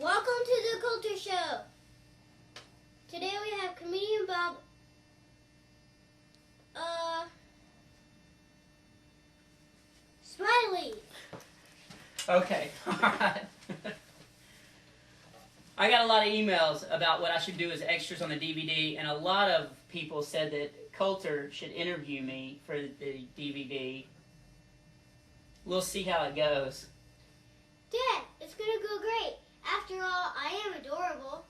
Welcome to the Colter Show. Today we have comedian Bob. Smiley. Okay, alright. I got a lot of emails about what I should do as extras on the DVD, and a lot of people said that Colter should interview me for the DVD. We'll see how it goes. Dad, it's gonna go great. After all, I am adorable.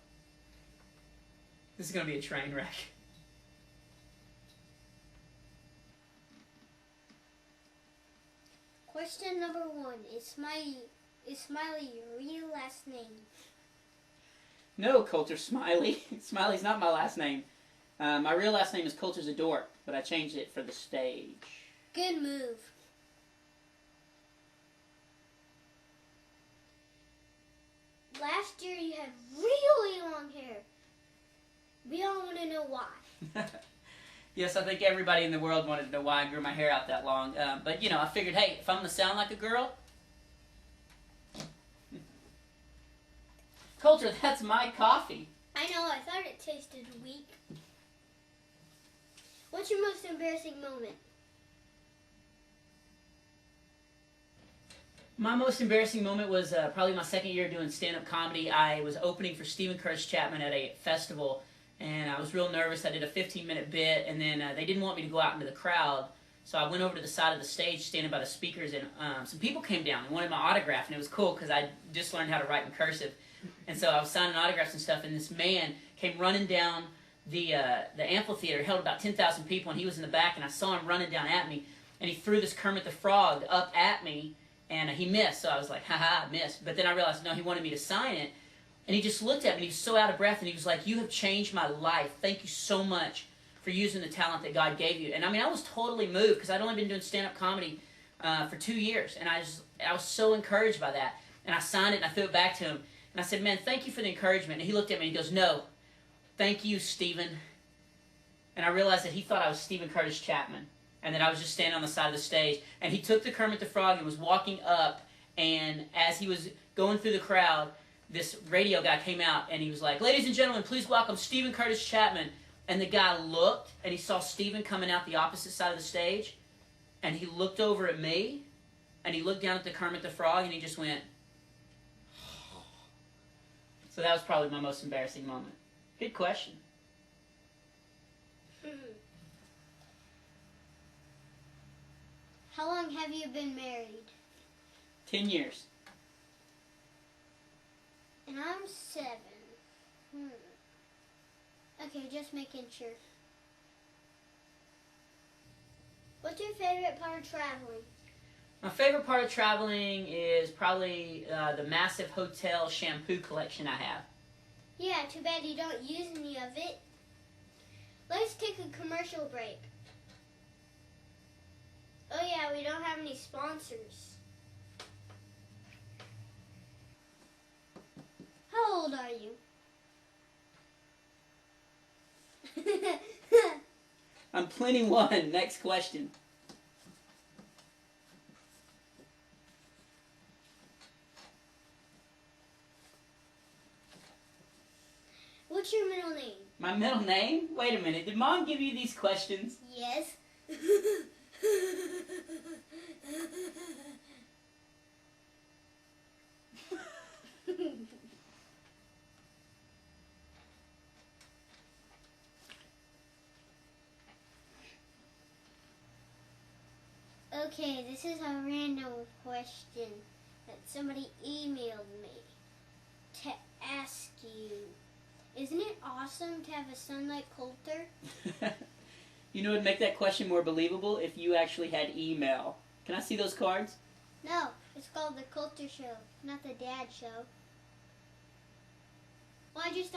This is going to be a train wreck. Question number 1. Is Smiley your real last name? No, Colter Smiley. Smiley's not my last name. My real last name is Colter's a Dork, but I changed it for the stage. Good move. Last year you had really long hair. We all want to know why. Yes, I think everybody in the world wanted to know why I grew my hair out that long. But, you know, I figured, hey, if I'm going to sound like a girl... Colter, that's my coffee. I know, I thought it tasted weak. What's your most embarrassing moment? My most embarrassing moment was probably my second year doing stand-up comedy. I was opening for Stephen Curtis Chapman at a festival, and I was real nervous. I did a 15-minute bit, and then they didn't want me to go out into the crowd, so I went over to the side of the stage, standing by the speakers, and some people came down and wanted my autograph, and it was cool because I just learned how to write in cursive. And so I was signing autographs and stuff, and this man came running down the amphitheater, held about 10,000 people, and he was in the back, and I saw him running down at me, and he threw this Kermit the Frog up at me, and he missed, so I was like, haha, I missed. But then I realized, no, he wanted me to sign it, and he just looked at me, and he was so out of breath, and he was like, you have changed my life. Thank you so much for using the talent that God gave you. And I mean, I was totally moved, because I'd only been doing stand-up comedy for 2 years, and I was so encouraged by that. And I signed it, and I threw it back to him, and I said, man, thank you for the encouragement. And he looked at me, and he goes, no, thank you, Stephen. And I realized that he thought I was Stephen Curtis Chapman, and that I was just standing on the side of the stage. And he took the Kermit the Frog and was walking up, and as he was going through the crowd, this radio guy came out, and he was like, ladies and gentlemen, please welcome Stephen Curtis Chapman. And the guy looked, and he saw Stephen coming out the opposite side of the stage, and he looked over at me, and he looked down at the Kermit the Frog, and he just went, so that was probably my most embarrassing moment. Good question. How long have you been married? 10 years. And I'm 7. Okay, just making sure. What's your favorite part of traveling? My favorite part of traveling is probably the massive hotel shampoo collection I have. Yeah, too bad you don't use any of it. Let's take a commercial break. Oh yeah, we don't have any sponsors. How old are you? I'm 21. Next question. What's your middle name? My middle name? Wait a minute. Did Mom give you these questions? Yes. Okay, this is a random question that somebody emailed me to ask you. Isn't it awesome to have a son like Colter? You know what would make that question more believable? If you actually had email. Can I see those cards? No, it's called the Colter Show, not the Dad Show. Well, I just